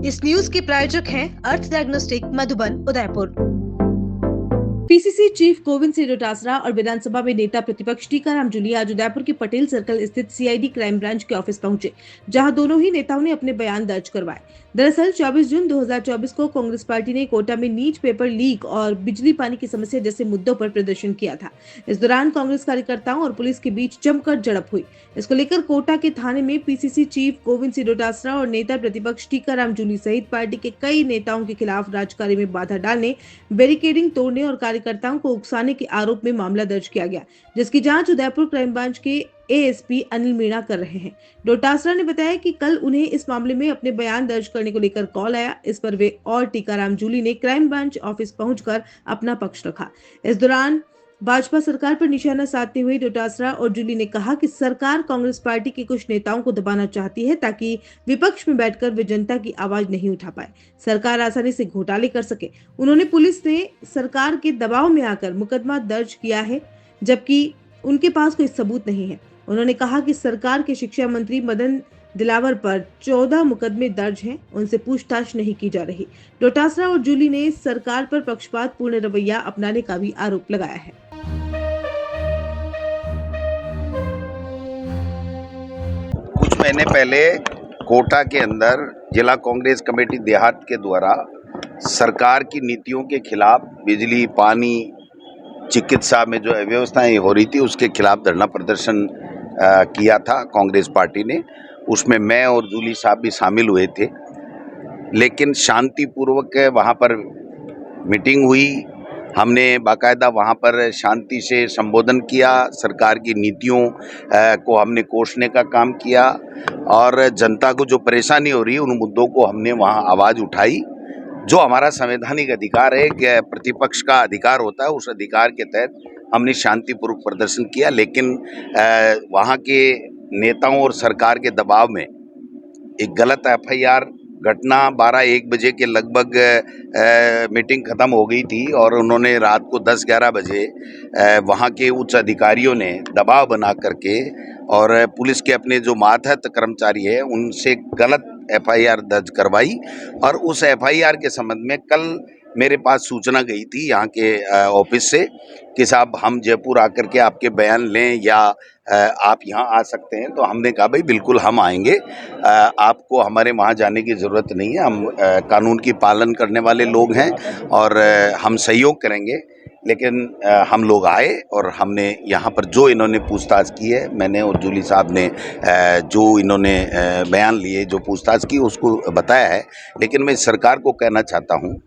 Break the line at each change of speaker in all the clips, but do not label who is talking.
इस न्यूज के प्रायोजक हैं Arth diagnostic Madhuban Udaipur.
PCC chief Govind Singh Dotasra और विधानसभा में नेता प्रतिपक्ष टीकाराम जूली आज उदयपुर के पटेल सर्कल स्थित सीआईडी क्राइम ब्रांच के ऑफिस पहुंचे, जहां दोनों ही नेताओं ने अपने बयान दर्ज करवाए। दरअसल 24 जून 2024 को कांग्रेस पार्टी ने कोटा में नीट पेपर लीक और बिजली पानी की समस्या जैसे मुद्दों पर प्रदर्शन किया था। इस दौरान कांग्रेस कार्यकर्ताओं और पुलिस के बीच जमकर झड़प हुई। इसको लेकर कोटा के थाने में पीसीसी चीफ गोविंद सिंह डोटासरा और नेता प्रतिपक्ष टीकाराम जूली सहित पार्टी के कई नेताओं के खिलाफ राजकार्य में बाधा डालने, बैरिकेडिंग तोड़ने और कार्यकर्ताओं को उकसाने के आरोप में मामला दर्ज किया गया, जिसकी जांच उदयपुर क्राइम ब्रांच के एएसपी अनिल मीणा कर रहे हैं। डोटासरा ने बताया कि कल उन्हें इस मामले में अपने बयान दर्ज करने को लेकर कॉल आया। इस पर वे और टीकाराम जूली ने क्राइम ब्रांच ऑफिस पहुंचकर अपना पक्ष रखा। इस दौरान भाजपा सरकार पर निशाना साधते हुए डोटासरा और जूली ने कहा कि सरकार कांग्रेस पार्टी के कुछ नेताओं को दबाना चाहती है ताकि विपक्ष में बैठकर वे जनता की आवाज नहीं उठा पाए, सरकार आसानी से घोटाले कर सके। उन्होंने पुलिस ने सरकार के दबाव में आकर मुकदमा दर्ज किया है, जबकि उनके पास कोई सबूत नहीं है। उन्होंने कहा कि सरकार के शिक्षा मंत्री मदन दिलावर पर 14 मुकदमे दर्ज हैं, उनसे पूछताछ नहीं की जा रही। डोटासरा और जूली ने सरकार पर पक्षपात पूर्ण रवैया अपनाने का भी आरोप लगाया है।
कुछ महीने पहले कोटा के अंदर जिला कांग्रेस कमेटी देहात के द्वारा सरकार की नीतियों के खिलाफ बिजली, पानी, चिकित्सा में जो अव्यवस्थाएं हो रही थी उसके खिलाफ धरना प्रदर्शन किया था कांग्रेस पार्टी ने। उसमें मैं और जूली साहब भी शामिल हुए थे, लेकिन शांतिपूर्वक वहाँ पर मीटिंग हुई। हमने बाकायदा वहाँ पर शांति से संबोधन किया, सरकार की नीतियों को हमने कोसने का काम किया और जनता को जो परेशानी हो रही है उन मुद्दों को हमने वहाँ आवाज़ उठाई। जो हमारा संवैधानिक अधिकार है, कि प्रतिपक्ष का अधिकार होता है, उस अधिकार के तहत हमने शांतिपूर्वक प्रदर्शन किया। लेकिन वहाँ के नेताओं और सरकार के दबाव में एक गलत एफआईआर घटना 12-1 बजे के लगभग मीटिंग ख़त्म हो गई थी और उन्होंने रात को 10-11 बजे वहाँ के उच्च अधिकारियों ने दबाव बना करके और पुलिस के अपने जो मातहत कर्मचारी है उनसे गलत एफआईआर दर्ज करवाई। और उस एफआईआर के संबंध में कल मेरे पास सूचना गई थी यहाँ के ऑफिस से कि साहब हम जयपुर आकर के आपके बयान लें या आप यहाँ आ सकते हैं। तो हमने कहा भाई बिल्कुल हम आएंगे, आपको हमारे वहाँ जाने की ज़रूरत नहीं है, हम कानून की पालन करने वाले लोग हैं और हम सहयोग करेंगे। लेकिन हम लोग आए और हमने यहाँ पर जो इन्होंने पूछताछ की है, मैंने और जूली साहब ने जो इन्होंने बयान लिए, जो पूछताछ की उसको बताया है। लेकिन मैं सरकार को कहना चाहता हूँ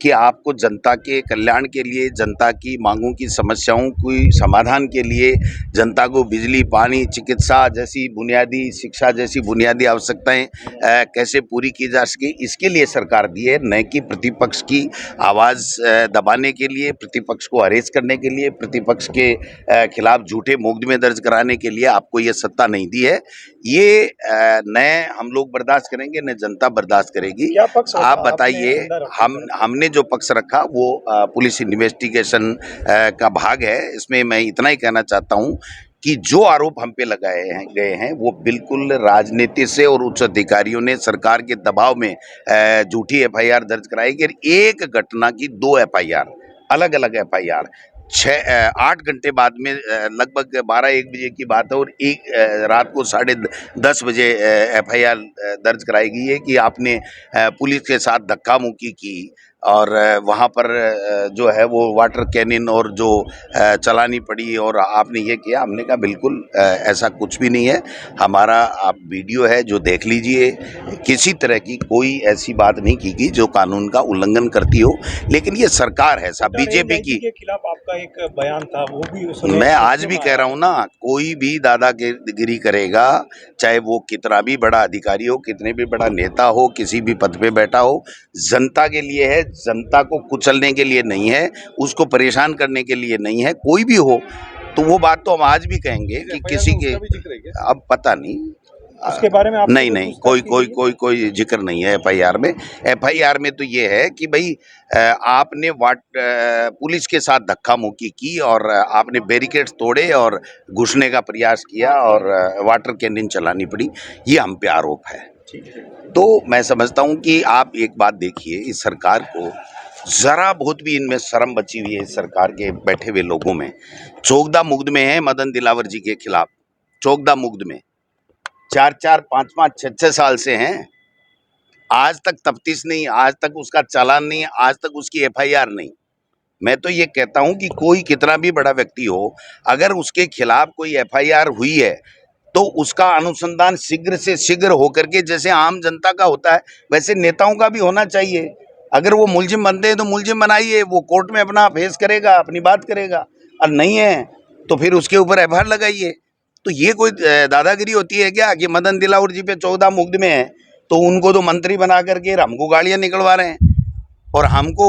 कि आपको जनता के कल्याण के लिए, जनता की मांगों की समस्याओं की समाधान के लिए, जनता को बिजली, पानी, चिकित्सा जैसी बुनियादी, शिक्षा जैसी बुनियादी आवश्यकताएं कैसे पूरी की जा सके, इसके लिए सरकार दी है, न कि प्रतिपक्ष की आवाज़ दबाने के लिए, प्रतिपक्ष को अरेस्ट करने के लिए, प्रतिपक्ष के खिलाफ झूठे मुकदमे दर्ज कराने के लिए आपको ये सत्ता नहीं दी है। ये न हम लोग बर्दाश्त करेंगे, न जनता बर्दाश्त करेगी। आप बताइए, हमने जो पक्ष रखा वो पुलिस इन्वेस्टिगेशन का भाग है। इसमें मैं इतना ही कहना चाहता हूं कि जो आरोप हम पे लगाए गए हैं वो बिल्कुल राजनीति से और उच्च अधिकारियों ने सरकार के दबाव में झूठी एफआईआर दर्ज कराई कि एक घटना की 2 एफआईआर, अलग अलग एफआईआर 8 घंटे बाद में लगभग 12-1 बजे की बात है और एक रात को 10:30 बजे एफआईआर दर्ज कराई गई है कि आपने पुलिस के साथ धक्का मुक्की की और वहाँ पर जो है वो वाटर कैनिन और जो चलानी पड़ी और आपने ये किया। हमने कहा बिल्कुल ऐसा कुछ भी नहीं है, हमारा आप वीडियो है जो देख लीजिए, किसी तरह की कोई ऐसी बात नहीं की गई जो कानून का उल्लंघन करती हो। लेकिन ये सरकार है साहब, बीजेपी की
के खिलाफ आपका एक बयान था, वो भी
मैं आज भी कह रहा हूँ ना, कोई भी दादागिरी करेगा, चाहे वो कितना भी बड़ा अधिकारी हो, कितने भी बड़ा नेता हो, किसी भी पद पे बैठा हो, जनता के लिए है, जनता को कुचलने के लिए नहीं है, उसको परेशान करने के लिए नहीं है। कोई भी हो तो वो बात तो हम आज भी कहेंगे कि किसी के, अब पता नहीं
उसके बारे में आप
नहीं कोई जिक्र नहीं है एफआईआर में। एफआईआर में तो ये है कि भाई आपने पुलिस के साथ धक्का मुक्की की और आपने बैरिकेड्स तोड़े और घुसने का प्रयास किया और वाटर कैनिन चलानी पड़ी, ये हम पे आरोप है। तो मैं समझता हूं कि आप एक बात देखिए, इस सरकार को जरा बहुत भी इनमें शर्म बची हुई है। इस सरकार के बैठे हुए लोगों में चौकदा मुकदमे हैं मदन दिलावर जी के खिलाफ, चौकदा मुकदमे 4-4, 5-5, 6-6 साल से हैं। आज तक तफ्तीश नहीं, आज तक उसका चालान नहीं, आज तक उसकी FIR नहीं। मैं तो ये कहता हूं कि कोई कितना भी बड़ा व्यक्ति हो, अगर उसके खिलाफ कोई FIR हुई है तो उसका अनुसंधान शीघ्र से शीघ्र होकर के, जैसे आम जनता का होता है वैसे नेताओं का भी होना चाहिए। अगर वो मुलजिम बनते हैं तो मुलजिम बनाइए, वो कोर्ट में अपना फेस करेगा, अपनी बात करेगा, और नहीं है तो फिर उसके ऊपर FIR लगाइए। तो ये कोई दादागिरी होती है क्या कि मदन दिलावर जी पे 14 मुकदमे हैं तो उनको तो मंत्री बना करके हमको गाड़ियां निकलवा रहे हैं, और हमको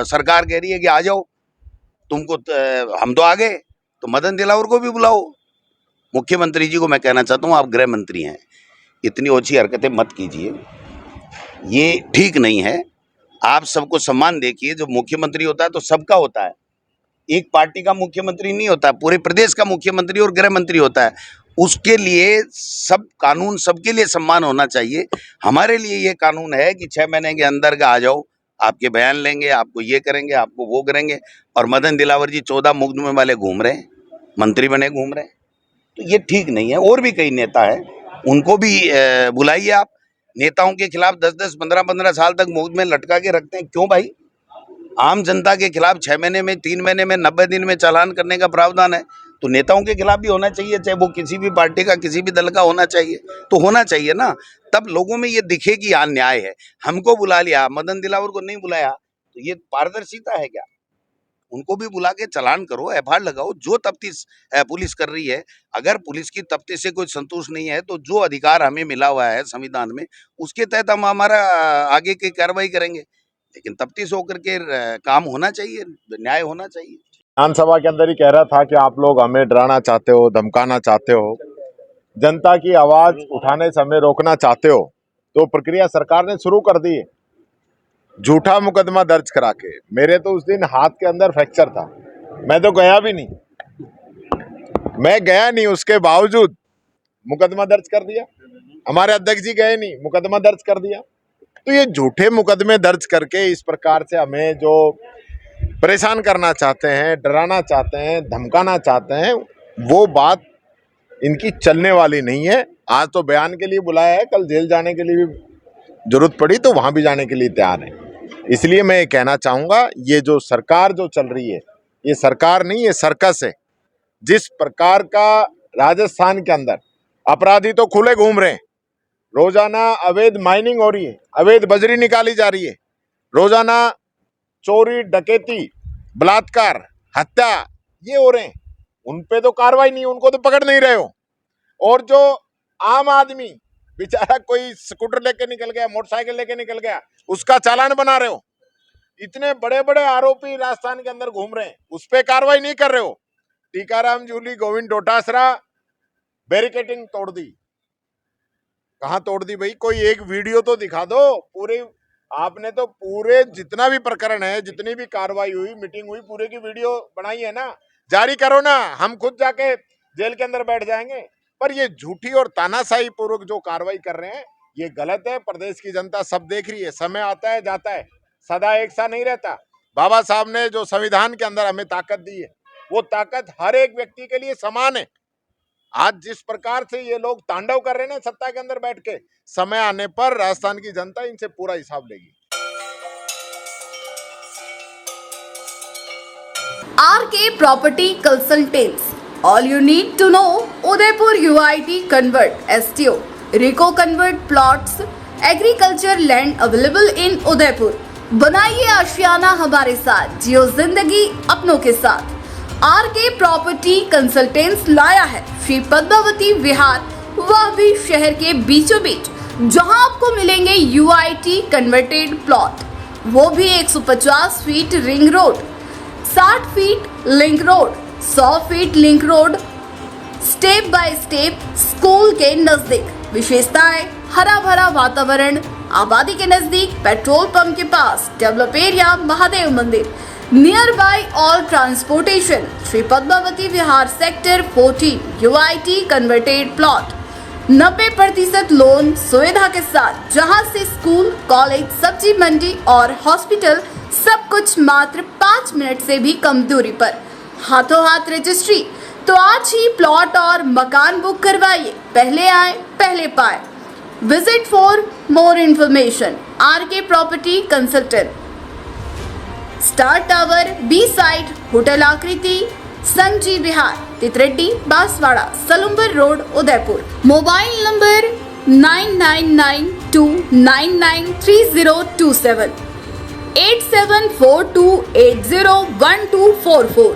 सरकार कह रही है कि आ जाओ, तुमको हम तो आ गए, तो मदन दिलावर को भी बुलाओ। मुख्यमंत्री जी को मैं कहना चाहता हूँ, आप गृह मंत्री हैं, इतनी ओछी हरकतें मत कीजिए, ये ठीक नहीं है। आप सबको सम्मान देखिए, जो मुख्यमंत्री होता है तो सबका होता है, एक पार्टी का मुख्यमंत्री नहीं होता, पूरे प्रदेश का मुख्यमंत्री और गृह मंत्री होता है। उसके लिए सब कानून, सबके लिए सम्मान होना चाहिए। हमारे लिए ये कानून है कि 6 महीने के अंदर का आ जाओ, आपके बयान लेंगे, आपको ये करेंगे, आपको वो करेंगे। और मदन दिलावर जी 14 मुकदमे वाले घूम रहे हैं, मंत्री बने घूम रहे हैं, तो ये ठीक नहीं है। और भी कई नेता है, उनको भी बुलाइए आप। नेताओं के खिलाफ 10-10, 15-15 साल तक मुकदमे लटका के रखते हैं, क्यों भाई? आम जनता के खिलाफ 6 महीने में, 3 महीने में, 90 दिन में चालान करने का प्रावधान है, तो नेताओं के खिलाफ भी होना चाहिए, चाहे वो किसी भी पार्टी का, किसी भी दल का होना चाहिए, तो होना चाहिए ना। तब लोगों में ये दिखे कि यहाँ न्याय है। हमको बुला लिया, मदन दिलावर को नहीं बुलाया, तो ये पारदर्शिता है क्या? उनको भी बुला के चालान करो, FIR लगाओ, जो तफ्तीश पुलिस कर रही है। अगर पुलिस की तफ्तीश से कोई संतुष्ट नहीं है तो जो अधिकार हमें मिला हुआ है संविधान में, उसके तहत हम हमारा आगे की कार्रवाई करेंगे, लेकिन तफ्तीश होकर के काम होना चाहिए, न्याय होना चाहिए।
विधानसभा के अंदर ही कह रहा था कि आप लोग हमें डराना चाहते हो, धमकाना चाहते हो, जनता की आवाज उठाने से हमें रोकना चाहते हो, तो प्रक्रिया सरकार ने शुरू कर दी है। झूठा मुकदमा दर्ज करा के, मेरे तो उस दिन हाथ के अंदर फ्रैक्चर था, मैं तो गया भी नहीं, मैं गया नहीं, उसके बावजूद मुकदमा दर्ज कर दिया। हमारे अध्यक्ष जी गए नहीं, मुकदमा दर्ज कर दिया। तो ये झूठे मुकदमे दर्ज करके इस प्रकार से हमें जो परेशान करना चाहते हैं, डराना चाहते हैं, धमकाना चाहते हैं, वो बात इनकी चलने वाली नहीं है। आज तो बयान के लिए बुलाया है, कल जेल जाने के लिए भी जरूरत पड़ी तो वहां भी जाने के लिए तैयार है। इसलिए मैं ये कहना चाहूंगा, ये जो सरकार जो चल रही है, ये सरकार नहीं, ये सर्कस है। जिस प्रकार का राजस्थान के अंदर अपराधी तो खुले घूम रहे हैं, रोजाना अवैध माइनिंग हो रही है, अवैध बजरी निकाली जा रही है, रोजाना चोरी, डकैती, बलात्कार, हत्या ये हो रहे हैं, उन पे तो कार्रवाई नहीं, उनको तो पकड़ नहीं रहे हो। और जो आम आदमी बेचारा कोई स्कूटर लेके निकल गया, मोटरसाइकिल लेके निकल गया, उसका चालान बना रहे हो। इतने बड़े बड़े आरोपी राजस्थान के अंदर घूम रहे हैं, उस पे कार्रवाई नहीं कर रहे हो। टीकाराम जूली, गोविंद डोटासरा, बैरिकेडिंग तोड़ दी। कहाँ तोड़ दी भाई? कोई एक वीडियो तो दिखा दो। पूरे आपने तो पूरे जितना भी प्रकरण है, जितनी भी कार्रवाई हुई, मीटिंग हुई, पूरे की वीडियो बनाई है ना, जारी करो ना, हम खुद जाके जेल के अंदर बैठ जाएंगे। पर ये झूठी और तानाशाही पूर्वक जो कार्रवाई कर रहे हैं, ये गलत है। प्रदेश की जनता सब देख रही है, समय आता है जाता है, सदा एक सा नहीं रहता। बाबा साहब ने जो संविधान के अंदर हमें ताकत दी है, वो ताकत हर एक व्यक्ति के लिए समान है। आज जिस प्रकार से ये लोग तांडव कर रहे हैं ना सत्ता के अंदर बैठ के, समय आने पर राजस्थान की जनता इनसे पूरा हिसाब लेगी।
RK Property Consultants. All you need to know: Udaipur UIT Convert STO, Rico Convert Plots, Agriculture Land available in Udaipur. बनाइए आशियाना हमारे साथ, जियो जिंदगी अपनों के साथ। RK Property Consultants लाया है श्री पद्मावती विहार, वह भी शहर के बीचों बीच, जहां आपको मिलेंगे UIT कन्वर्टेड प्लॉट, वो भी 150 feet ring road, 60 feet link road, 100 feet link road, step by step school के नजदीक। विशेषताएं: हरा भरा वातावरण, आबादी के नजदीक, पेट्रोल पंप के पास, डेवलप एरिया, महादेव मंदिर, near by all transportation. Shri Padmavati Vihar sector 14 UIT converted plot. 90% loan सुविधा के साथ, जहां से स्कूल, कॉलेज, सब्जी मंडी और हॉस्पिटल सब कुछ मात्र 5 मिनट से भी कम दूरी पर। हाथों हाथ रजिस्ट्री। तो आज ही प्लॉट और मकान बुक करवाइए। पहले आए पहले पाए। Visit for more information RK property consultant, star tower, B side, hotel Aakriti, Sanji Vihar, Titardi, Banswara, Salumbar road, Udaipur. Mobile number 9992993027, 8742801244।